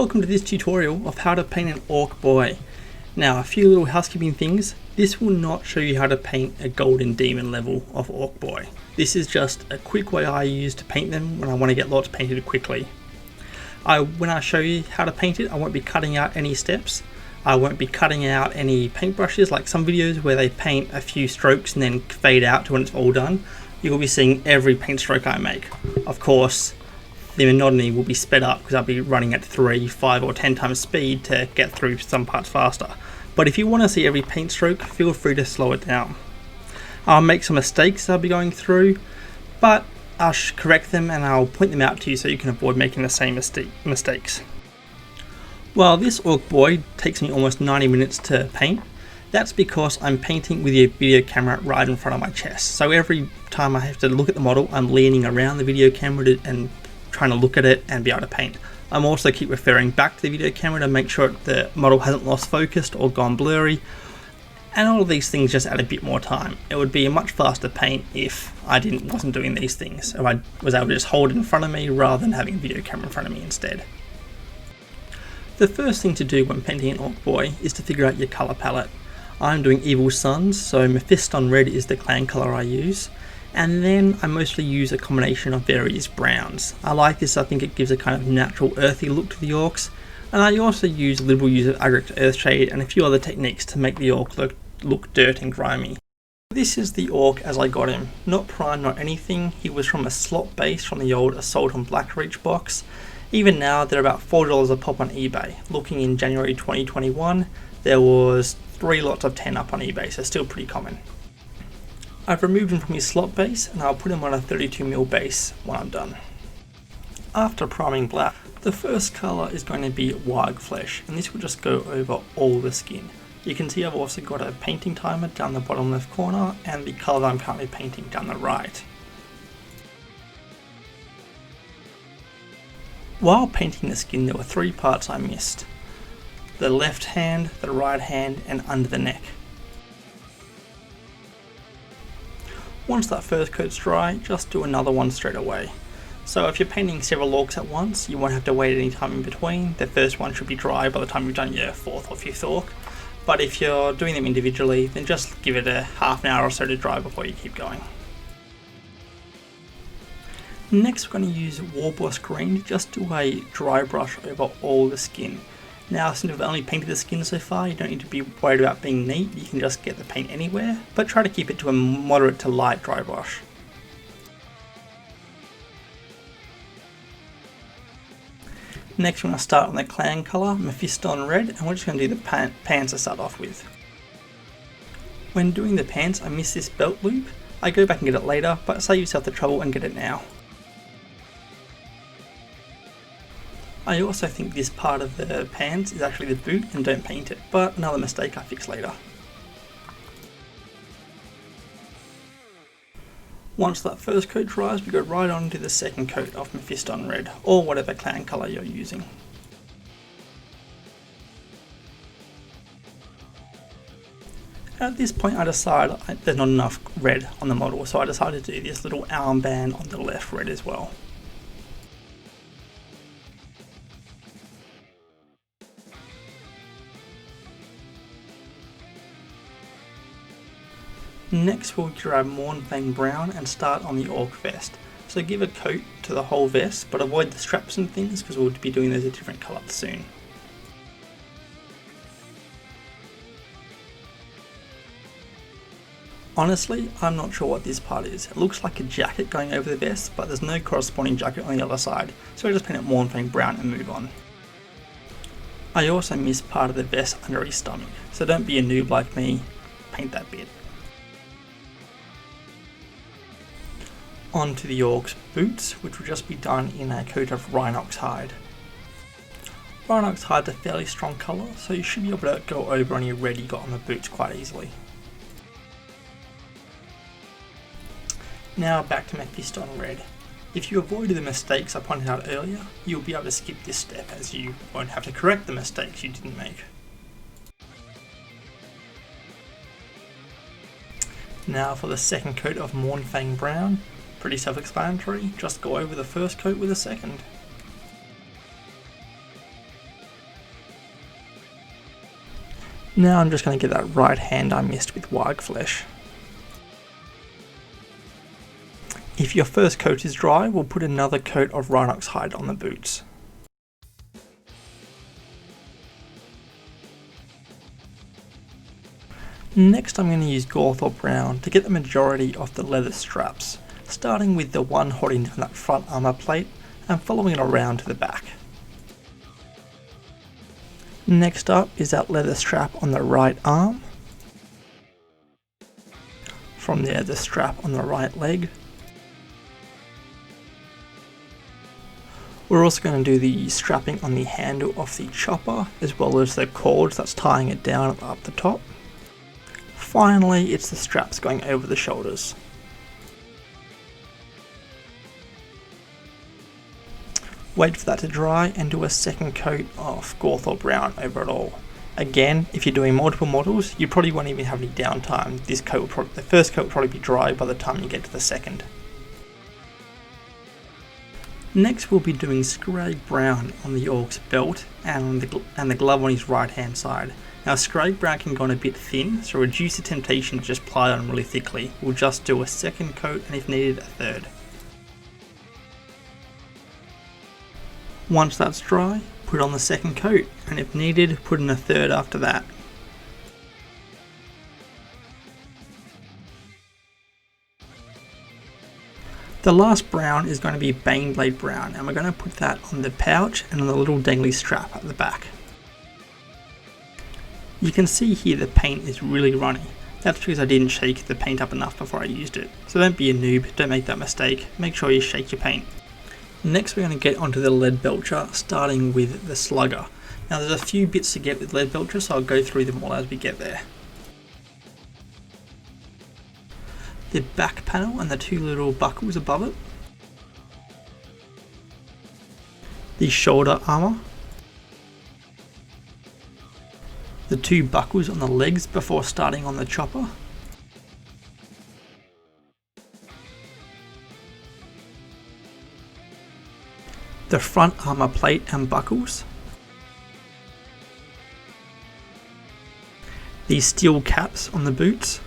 Welcome to this tutorial of how to paint an Ork Boy. Now, a few little housekeeping things. This will not show you how to paint a golden demon level of Ork Boy. This is just a quick way I use to paint them when I want to get lots painted quickly. When I show you how to paint it, I won't be cutting out any steps. I won't be cutting out any paintbrushes like some videos where they paint a few strokes and then fade out to when it's all done. You'll be seeing every paint stroke I make. Of course, the monotony will be sped up because I'll be running at 3, 5 or 10 times speed to get through some parts faster. But if you want to see every paint stroke, feel free to slow it down. I'll make some mistakes I'll be going through, but I'll correct them and I'll point them out to you so you can avoid making the same mistakes. Well, this Ork Boy takes me almost 90 minutes to paint. That's because I'm painting with the video camera right in front of my chest. So every time I have to look at the model, I'm leaning around the video camera and trying to look at it and be able to paint. I'm also keep referring back to the video camera to make sure the model hasn't lost focus or gone blurry, and all of these things just add a bit more time. It would be a much faster paint if I wasn't doing these things, if I was able to just hold it in front of me rather than having a video camera in front of me instead. The first thing to do when painting an Ork Boy is to figure out your colour palette. I'm doing Evil Suns, so Mephiston Red is the clan colour I use. And then I mostly use a combination of various browns. I like this, I think it gives a kind of natural earthy look to the orcs. And I also use a liberal use of Agric Earthshade and a few other techniques to make the orc look dirt and grimy. This is the orc as I got him. Not prime, not anything. He was from a slot base from the old Assault on Blackreach box. Even now they're about $4 a pop on eBay. Looking in January 2021, there was 3 lots of 10 up on eBay, so still pretty common. I've removed him from his slot base and I'll put him on a 32mm base when I'm done. After priming black, the first colour is going to be Warg Flesh, and this will just go over all the skin. You can see I've also got a painting timer down the bottom left corner and the colour that I'm currently painting down the right. While painting the skin, there were 3 parts I missed. The left hand, the right hand and under the neck. Once that first coat's dry, just do another one straight away. So if you're painting several orcs at once, you won't have to wait any time in between. The first one should be dry by the time you've done your 4th or 5th orc. But if you're doing them individually, then just give it a half an hour or so to dry before you keep going. Next we're going to use Warboss Green to just do a dry brush over all the skin. Now, since I've only painted the skin so far, you don't need to be worried about being neat, you can just get the paint anywhere, but try to keep it to a moderate to light dry brush. Next we're going to start on the clan colour, Mephiston Red, and we're just going to do the pants to start off with. When doing the pants, I missed this belt loop. I go back and get it later, but save yourself the trouble and get it now. I also think this part of the pants is actually the boot and don't paint it, but another mistake I fix later. Once that first coat dries, we go right on to the second coat of Mephiston Red, or whatever clan colour you're using. At this point I decided there's not enough red on the model, so I decided to do this little armband on the left red as well. Next we'll grab Mournfang Brown and start on the Orc vest. So give a coat to the whole vest, but avoid the straps and things because we'll be doing those a different colour soon. Honestly, I'm not sure what this part is. It looks like a jacket going over the vest, but there's no corresponding jacket on the other side, so I just paint it Mournfang Brown and move on. I also missed part of the vest under his stomach, so don't be a noob like me, paint that bit. On to the Orc's boots, which will just be done in a coat of Rhinox hide. Rhinox hide's a fairly strong colour, so you should be able to go over any red you got on the boots quite easily. Now back to Mephiston Red. If you avoided the mistakes I pointed out earlier, you'll be able to skip this step as you won't have to correct the mistakes you didn't make. Now for the second coat of Mournfang Brown. Pretty self-explanatory, just go over the first coat with a second. Now I'm just going to get that right hand I missed with Warg flesh. If your first coat is dry, we'll put another coat of Rhinox hide on the boots. Next I'm going to use Gawthor Brown to get the majority of the leather straps, starting with the one holding down that front armour plate and following it around to the back. Next up is that leather strap on the right arm. From there, the strap on the right leg. We're also going to do the strapping on the handle of the chopper, as well as the cord that's tying it down up the top. Finally, it's the straps going over the shoulders. Wait for that to dry and do a second coat of Gawthor Brown over it all. Again, if you're doing multiple models, you probably won't even have any downtime. The first coat will probably be dry by the time you get to the second. Next we'll be doing Scrag Brown on the Ork's belt and the glove on his right hand side. Now Scrag Brown can go on a bit thin, so reduce the temptation to just apply it on really thickly. We'll just do a second coat and if needed a third. Once that's dry, put on the second coat, and if needed, put in a third after that. The last brown is going to be Baneblade Brown, and we're going to put that on the pouch and on the little dangly strap at the back. You can see here the paint is really runny. That's because I didn't shake the paint up enough before I used it. So don't be a noob, don't make that mistake, make sure you shake your paint. Next we're going to get onto the lead belcher, starting with the slugger. Now there's a few bits to get with lead belcher, so I'll go through them all as we get there. The back panel and the two little buckles above it. The shoulder armour. The two buckles on the legs before starting on the chopper. The front armour plate and buckles. The steel caps on the boots.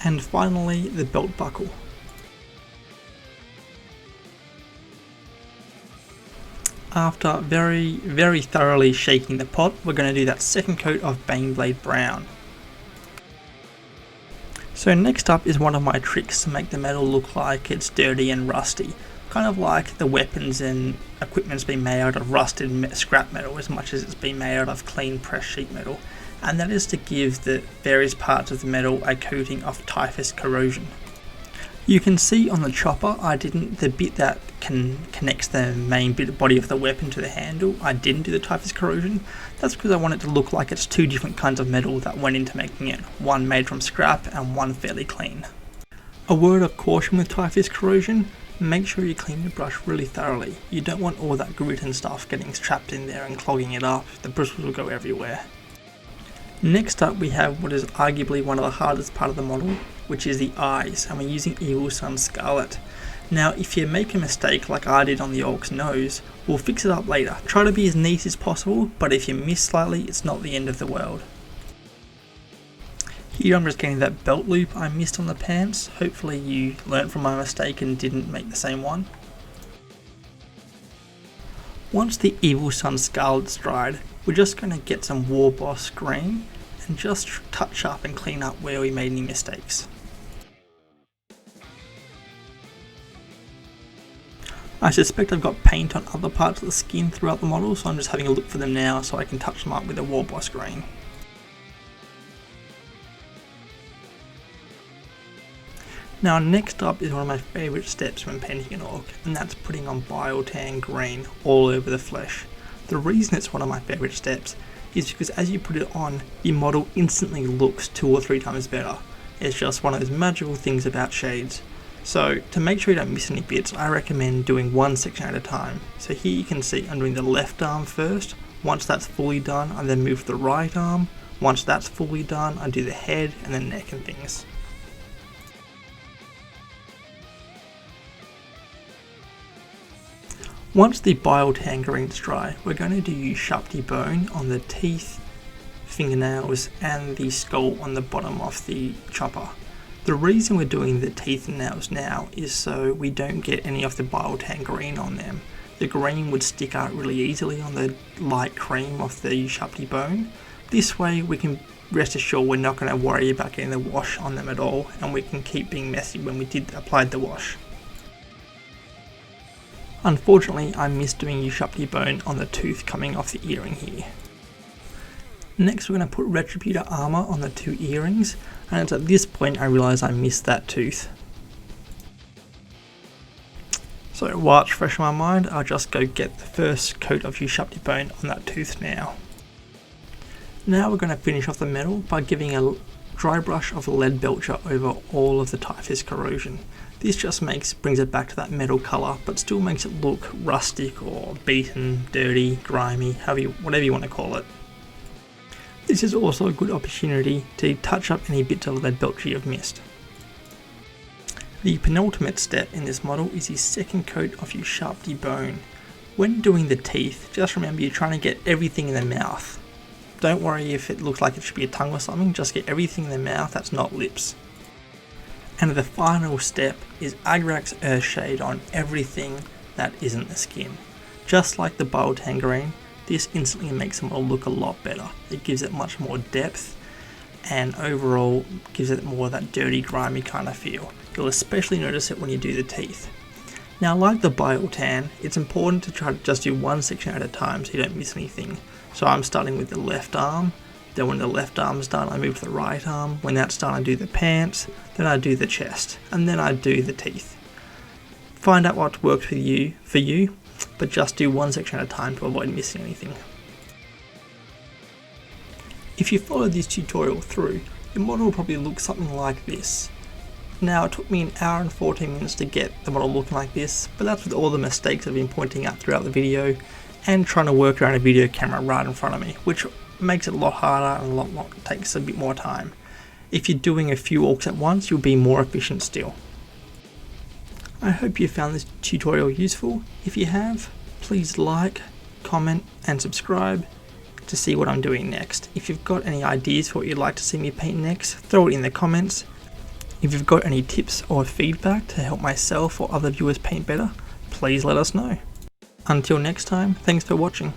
And finally the belt buckle. After very thoroughly shaking the pot, we're going to do that second coat of Baneblade Brown. So next up is one of my tricks to make the metal look like it's dirty and rusty. Kind of like the weapons and equipment's been made out of rusted scrap metal as much as it's been made out of clean pressed sheet metal. And that is to give the various parts of the metal a coating of typhus corrosion. You can see on the chopper, the bit that connects the main body of the weapon to the handle, I didn't do the typhus corrosion. That's because I want it to look like it's two different kinds of metal that went into making it, one made from scrap and one fairly clean. A word of caution with typhus corrosion, make sure you clean your brush really thoroughly. You don't want all that grit and stuff getting trapped in there and clogging it up, the bristles will go everywhere. Next up we have what is arguably one of the hardest part of the model, which is the eyes, and we're using Evil Sun Scarlet. Now if you make a mistake like I did on the Ork's nose, we'll fix it up later. Try to be as neat as possible, but if you miss slightly, it's not the end of the world. Here I'm just getting that belt loop I missed on the pants. Hopefully you learnt from my mistake and didn't make the same one. Once the Evil Sun Scarlet's dried, we're just going to get some War Boss green and just touch up and clean up where we made any mistakes. I suspect I've got paint on other parts of the skin throughout the model, so I'm just having a look for them now so I can touch them up with a War Boss green. Now next up is one of my favourite steps when painting an Ork, and that's putting on Biotan green all over the flesh. The reason it's one of my favourite steps is because as you put it on, your model instantly looks 2 or 3 times better. It's just one of those magical things about shades. So to make sure you don't miss any bits, I recommend doing one section at a time. So here you can see I'm doing the left arm first. Once that's fully done, I then move to the right arm. Once that's fully done, I do the head and the neck and things. Once the bile tangerine is dry, we're going to do sharp debone on the teeth, fingernails and the skull on the bottom of the chopper. The reason we're doing the teeth and nails now is so we don't get any of the bile tangerine on them. The green would stick out really easily on the light cream of the sharp debone. This way we can rest assured we're not going to worry about getting the wash on them at all, and we can keep being messy when we did apply the wash. Unfortunately, I missed doing sharp debone on the tooth coming off the earring here. Next we're going to put Retributor armor on the 2 earrings, and it's at this point I realise I missed that tooth. So while it's fresh in my mind, I'll just go get the first coat of sharp debone on that tooth now. Now we're going to finish off the metal by giving a dry brush of lead belcher over all of the typhus corrosion. This just brings it back to that metal colour, but still makes it look rustic or beaten, dirty, grimy, whatever you want to call it. This is also a good opportunity to touch up any bits of lead belcher you've missed. The penultimate step in this model is the second coat of sharp debone. When doing the teeth, just remember you're trying to get everything in the mouth. Don't worry if it looks like it should be a tongue or something, just get everything in the mouth that's not lips. And the final step is Agrax Earthshade on everything that isn't the skin. Just like the bile tangerine, this instantly makes the model look a lot better. It gives it much more depth and overall gives it more of that dirty, grimy kind of feel. You'll especially notice it when you do the teeth. Now, like the bile tan, it's important to try to just do one section at a time so you don't miss anything. So I'm starting with the left arm, then when the left arm's done I move to the right arm, when that's done I do the pants, then I do the chest, and then I do the teeth. Find out what works for you, but just do one section at a time to avoid missing anything. If you follow this tutorial through, your model will probably look something like this. Now, it took me an hour and 14 minutes to get the model looking like this, but that's with all the mistakes I've been pointing out throughout the video and trying to work around a video camera right in front of me, which makes it a lot harder and takes a bit more time. If you're doing a few orcs at once, you'll be more efficient still. I hope you found this tutorial useful. If you have, please like, comment and subscribe to see what I'm doing next. If you've got any ideas for what you'd like to see me paint next, throw it in the comments. If you've got any tips or feedback to help myself or other viewers paint better, please let us know. Until next time, thanks for watching.